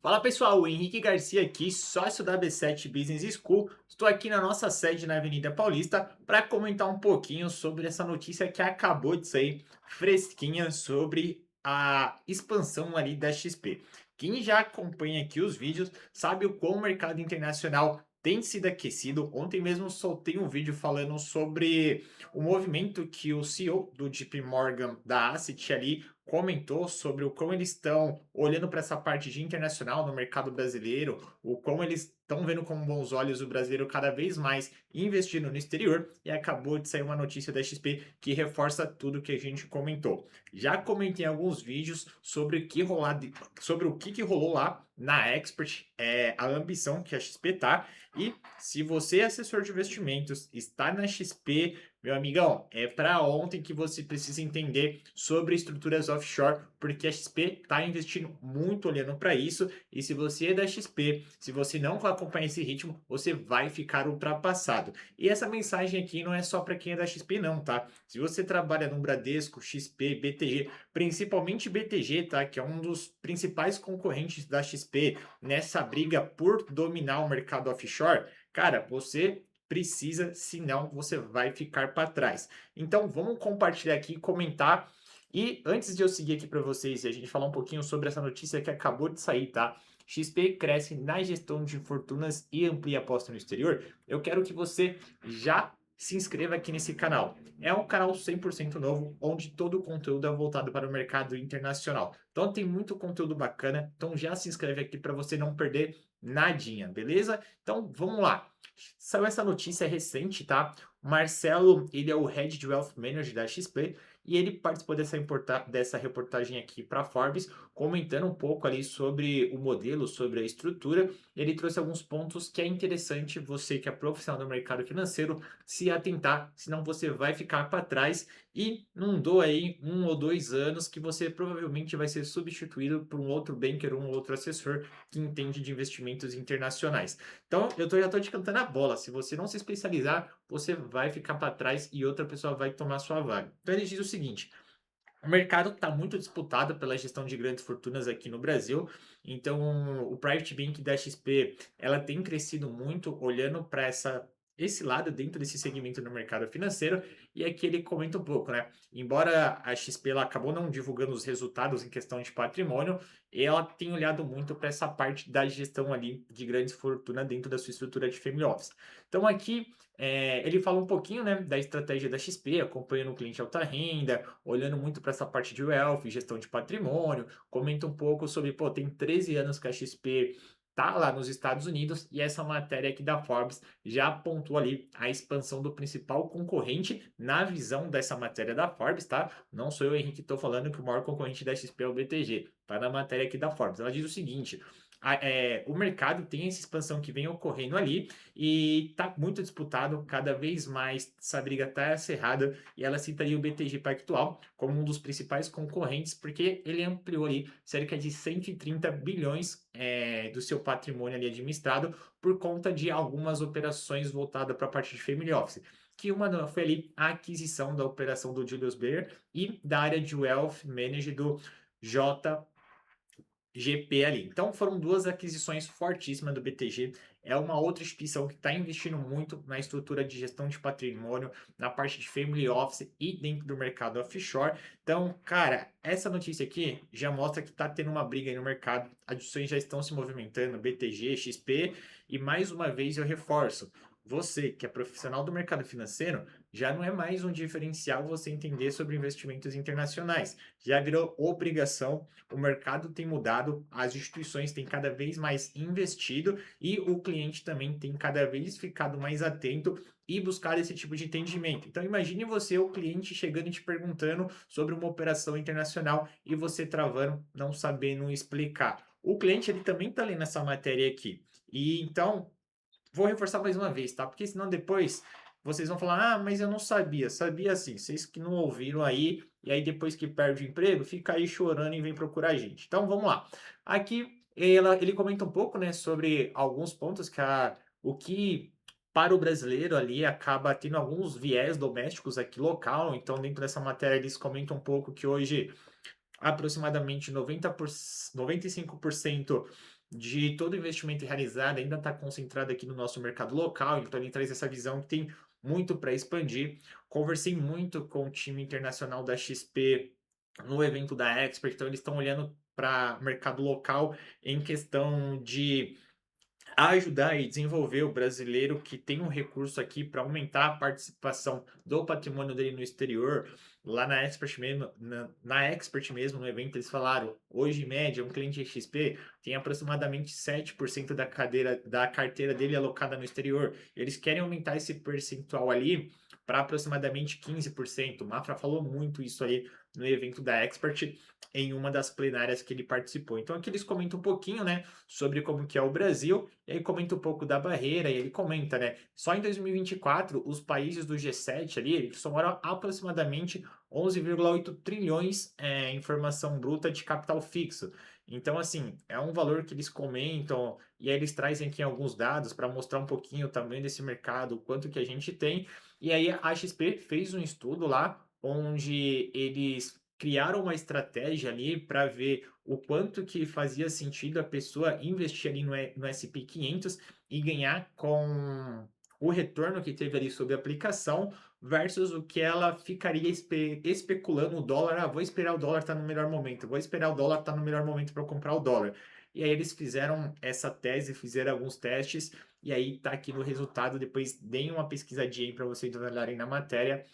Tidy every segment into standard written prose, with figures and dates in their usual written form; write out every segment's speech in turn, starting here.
Fala pessoal, o Henrique Garcia aqui, sócio da B7 Business School. Estou aqui na nossa sede na Avenida Paulista para comentar um pouquinho sobre essa notícia que acabou de sair fresquinha sobre a expansão ali da XP. Quem já acompanha aqui os vídeos sabe o quão o mercado internacional tem sido aquecido. Ontem mesmo soltei um vídeo falando sobre o movimento que o CEO do JP Morgan da Asset ali comentou sobre o como eles estão olhando para essa parte de internacional no mercado brasileiro, o como eles estão vendo com bons olhos o brasileiro cada vez mais investindo no exterior, e acabou de sair uma notícia da XP que reforça tudo que a gente comentou. Já comentei alguns vídeos sobre o que sobre o que rolou lá na Expert, a ambição que a XP tá, e se você é assessor de investimentos, está na XP, meu amigão, é para ontem que você precisa entender sobre estruturas offshore, porque a XP está investindo muito olhando para isso. E se você é da XP, se você não acompanhar esse ritmo, você vai ficar ultrapassado. E essa mensagem aqui não é só para quem é da XP, não, tá? Se você trabalha no Bradesco, XP, BTG, principalmente BTG, tá? Que é um dos principais concorrentes da XP nessa briga por dominar o mercado offshore, cara, você precisa, senão você vai ficar para trás. Então, vamos compartilhar aqui, comentar. E antes de eu seguir aqui para vocês e a gente falar um pouquinho sobre essa notícia que acabou de sair, tá? XP cresce na gestão de fortunas e amplia aposta no exterior. Eu quero que você já se inscreva aqui nesse canal. É um canal 100% novo, onde todo o conteúdo é voltado para o mercado internacional. Então tem muito conteúdo bacana. Então já se inscreve aqui para você não perder nadinha, beleza? Então vamos lá. Saiu essa notícia recente, tá? O Marcelo, ele é o Head de Wealth Manager da XP e ele participou dessa reportagem aqui para Forbes, comentando um pouco ali sobre o modelo, sobre a estrutura. Ele trouxe alguns pontos que é interessante você que é profissional do mercado financeiro se atentar, senão você vai ficar para trás e não dou aí 1 ou 2 anos que você provavelmente vai ser substituído por um outro banker, um outro assessor que entende de investimentos internacionais. Então, já tô te cantando a bola. Se você não se especializar, você vai ficar para trás e outra pessoa vai tomar sua vaga. Então, ele diz o seguinte: o mercado está muito disputado pela gestão de grandes fortunas aqui no Brasil. Então, o Private Bank da XP, ela tem crescido muito olhando para esse lado dentro desse segmento no mercado financeiro. E aqui ele comenta um pouco, né? Embora a XP ela acabou não divulgando os resultados em questão de patrimônio, ela tem olhado muito para essa parte da gestão ali de grandes fortunas dentro da sua estrutura de family office. Então, aqui ele fala um pouquinho, né, da estratégia da XP, acompanhando o cliente alta renda, olhando muito para essa parte de wealth, gestão de patrimônio, comenta um pouco sobre, pô, tem 13 anos que a XP tá lá nos Estados Unidos e essa matéria aqui da Forbes já apontou ali a expansão do principal concorrente na visão dessa matéria da Forbes, tá? Não sou eu, Henrique, estou falando que o maior concorrente da XP é o BTG, tá na matéria aqui da Forbes. Ela diz o seguinte: o mercado tem essa expansão que vem ocorrendo ali e tá muito disputado, cada vez mais essa briga tá acirrada e ela citaria o BTG Pactual como um dos principais concorrentes, porque ele ampliou ali cerca de 130 bilhões do seu patrimônio ali administrado por conta de algumas operações voltadas para a parte de family office. Que uma foi ali a aquisição da operação do Julius Baer e da área de Wealth Management do J. GP ali. Então foram duas aquisições fortíssimas do BTG. É uma outra instituição que está investindo muito na estrutura de gestão de patrimônio, na parte de family office e dentro do mercado offshore. Então, cara, essa notícia aqui já mostra que está tendo uma briga aí no mercado. As ações já estão se movimentando, BTG, XP, e mais uma vez eu reforço. Você que é profissional do mercado financeiro, já não é mais um diferencial você entender sobre investimentos internacionais. Já virou obrigação, o mercado tem mudado, as instituições têm cada vez mais investido e o cliente também tem cada vez ficado mais atento e buscar esse tipo de entendimento. Então imagine você, o cliente, chegando e te perguntando sobre uma operação internacional e você travando, não sabendo explicar. O cliente ele também está lendo essa matéria aqui. E então vou reforçar mais uma vez, tá? Porque senão depois vocês vão falar, ah, mas eu não sabia. Sabia sim, vocês que não ouviram aí, e aí depois que perde o emprego, fica aí chorando e vem procurar a gente. Então vamos lá. Aqui ele comenta um pouco, né, sobre alguns pontos o que para o brasileiro ali acaba tendo alguns viés domésticos aqui local. Então, dentro dessa matéria, eles comentam um pouco que hoje aproximadamente 95% de todo investimento realizado ainda está concentrado aqui no nosso mercado local, então ele traz essa visão que tem muito para expandir. Conversei muito com o time internacional da XP no evento da Expert, então eles estão olhando para mercado local em questão de ajudar e desenvolver o brasileiro que tem um recurso aqui para aumentar a participação do patrimônio dele no exterior. Lá na Expert mesmo, na Expert mesmo, no evento, eles falaram, hoje em média, um cliente XP tem aproximadamente 7% da carteira dele alocada no exterior. Eles querem aumentar esse percentual ali para aproximadamente 15%. O Mafra falou muito isso aí no evento da Expert em uma das plenárias que ele participou. Então aqui eles comentam um pouquinho, né, sobre como que é o Brasil, e aí comenta um pouco da barreira, e ele comenta, né, só em 2024 os países do G7 ali, eles somaram aproximadamente 11,8 trilhões em formação bruta de capital fixo. Então, assim, é um valor que eles comentam, e aí eles trazem aqui alguns dados para mostrar um pouquinho o tamanho desse mercado, o quanto que a gente tem, e aí a XP fez um estudo lá, onde eles criaram uma estratégia ali para ver o quanto que fazia sentido a pessoa investir ali no SP500 e ganhar com o retorno que teve ali sobre a aplicação versus o que ela ficaria especulando o dólar. Ah, vou esperar o dólar estar no melhor momento, vou esperar o dólar estar no melhor momento para comprar o dólar. E aí eles fizeram essa tese, fizeram alguns testes, e aí tá aqui no resultado. Depois deem uma pesquisadinha aí para vocês olharem na matéria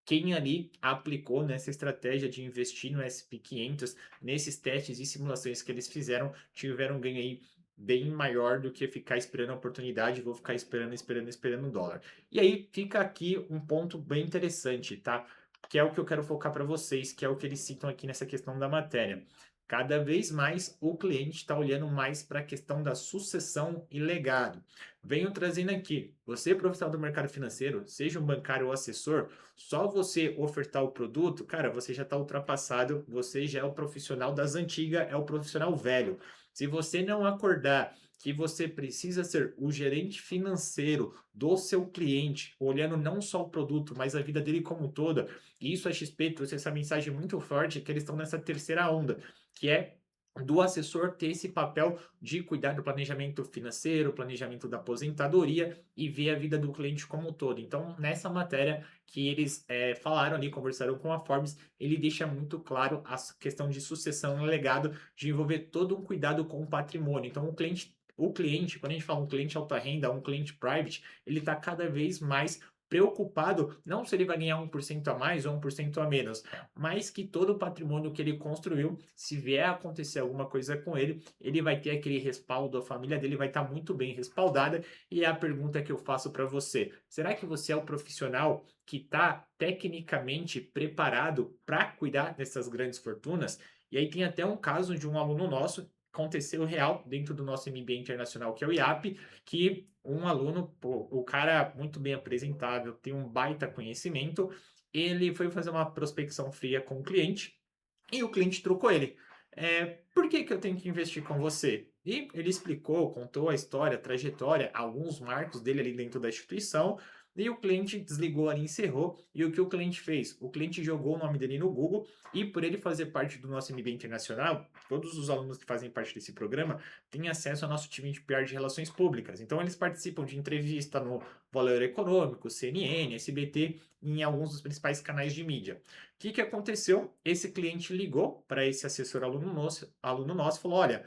quem ali aplicou nessa estratégia de investir no SP500, nesses testes e simulações que eles fizeram, tiveram um ganho aí bem maior do que ficar esperando a oportunidade, vou ficar esperando o dólar. E aí fica aqui um ponto bem interessante, tá? Que é o que eu quero focar para vocês, que é o que eles citam aqui nessa questão da matéria. Cada vez mais o cliente está olhando mais para a questão da sucessão e legado. Venho trazendo aqui, você profissional do mercado financeiro, seja um bancário ou assessor, só você ofertar o produto, cara, você já está ultrapassado, você já é o profissional das antigas, é o profissional velho. Se você não acordar que você precisa ser o gerente financeiro do seu cliente, olhando não só o produto, mas a vida dele como toda, e isso a XP trouxe essa mensagem muito forte, que eles estão nessa terceira onda, que é do assessor ter esse papel de cuidar do planejamento financeiro, planejamento da aposentadoria e ver a vida do cliente como um todo. Então, nessa matéria que eles falaram ali, conversaram com a Forbes, ele deixa muito claro a questão de sucessão e legado, de envolver todo um cuidado com o patrimônio. Então, o cliente, quando a gente fala um cliente alta renda, um cliente private, ele está cada vez mais preocupado, não se ele vai ganhar 1% a mais ou 1% a menos, mas que todo o patrimônio que ele construiu, se vier a acontecer alguma coisa com ele, ele vai ter aquele respaldo, a família dele vai estar muito bem respaldada. E é a pergunta que eu faço para você: será que você é o profissional que está tecnicamente preparado para cuidar dessas grandes fortunas? E aí tem até um caso de um aluno nosso, aconteceu real dentro do nosso MBA internacional, que é o IAP, que um aluno, pô, o cara muito bem apresentável, tem um baita conhecimento, ele foi fazer uma prospecção fria com o cliente e o cliente trocou ele. Por que que eu tenho que investir com você? E ele explicou, contou a história, a trajetória, alguns marcos dele ali dentro da instituição, e o cliente desligou ali, encerrou. E o que o cliente fez? O cliente jogou o nome dele no Google, e por ele fazer parte do nosso MBA internacional, todos os alunos que fazem parte desse programa têm acesso ao nosso time de PR de relações públicas. Então, eles participam de entrevista no Valor Econômico, CNN, SBT, em alguns dos principais canais de mídia. O que que aconteceu? Esse cliente ligou para esse assessor aluno nosso e falou: olha,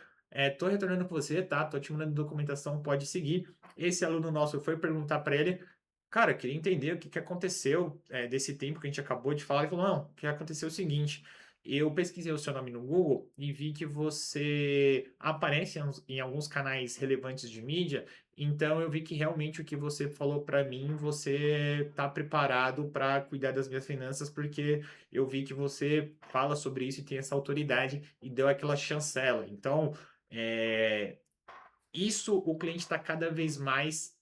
tô retornando com você, tá? Tô te mandando documentação, pode seguir. Esse aluno nosso foi perguntar para ele: cara, queria entender o que que aconteceu desse tempo que a gente acabou de falar. Ele falou: não, o que aconteceu é o seguinte. Eu pesquisei o seu nome no Google e vi que você aparece em alguns canais relevantes de mídia, então eu vi que realmente o que você falou para mim, você está preparado para cuidar das minhas finanças, porque eu vi que você fala sobre isso e tem essa autoridade e deu aquela chancela. Então, é, isso o cliente está cada vez mais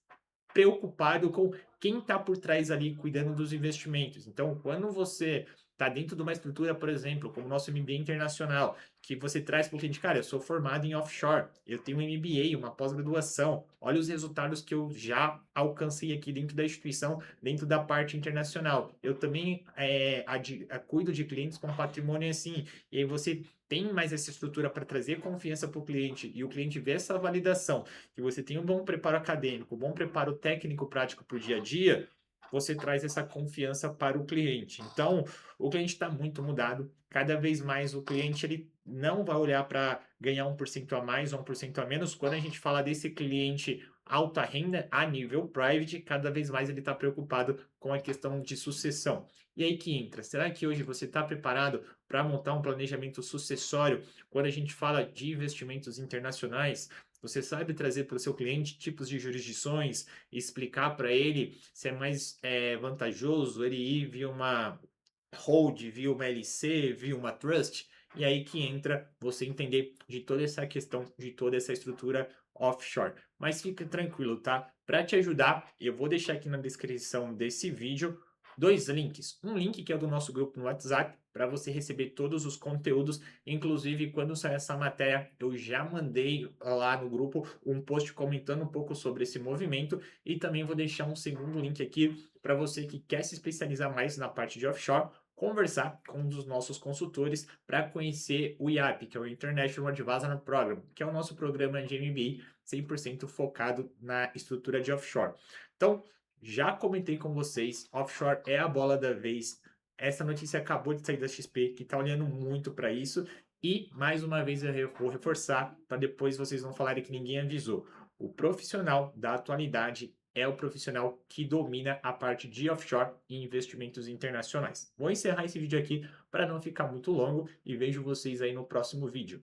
preocupado com quem está por trás ali cuidando dos investimentos. Então, quando você está dentro de uma estrutura, por exemplo, como o nosso MBA internacional, que você traz para o cliente, cara, eu sou formado em offshore, eu tenho um MBA, uma pós-graduação, olha os resultados que eu já alcancei aqui dentro da instituição, dentro da parte internacional. Eu também cuido de clientes com patrimônio assim, e aí você tem mais essa estrutura para trazer confiança para o cliente e o cliente vê essa validação, que você tem um bom preparo acadêmico, um bom preparo técnico prático para o dia a dia, você traz essa confiança para o cliente. Então, o cliente está muito mudado. Cada vez mais o cliente ele não vai olhar para ganhar 1% a mais ou 1% a menos. Quando a gente fala desse cliente alta renda a nível private, cada vez mais ele está preocupado com a questão de sucessão. E aí que entra, será que hoje você está preparado para montar um planejamento sucessório quando a gente fala de investimentos internacionais? Você sabe trazer para o seu cliente tipos de jurisdições, explicar para ele se é mais vantajoso ele ir via uma hold, via uma LC, via uma trust? E aí que entra você entender de toda essa questão, de toda essa estrutura offshore. Mas fica tranquilo, tá? Para te ajudar, eu vou deixar aqui na descrição desse vídeo dois links. Um link que é do nosso grupo no WhatsApp, para você receber todos os conteúdos. Inclusive, quando sair essa matéria, eu já mandei lá no grupo um post comentando um pouco sobre esse movimento. E também vou deixar um segundo link aqui para você que quer se especializar mais na parte de offshore, conversar com um dos nossos consultores para conhecer o IAP, que é o International Advisor Program, que é o nosso programa de MBA 100% focado na estrutura de offshore. Então, já comentei com vocês, offshore é a bola da vez. Essa notícia acabou de sair da XP, que está olhando muito para isso. E, mais uma vez, eu vou reforçar, para depois vocês não falarem que ninguém avisou. O profissional da atualidade é o profissional que domina a parte de offshore e investimentos internacionais. Vou encerrar esse vídeo aqui para não ficar muito longo e vejo vocês aí no próximo vídeo.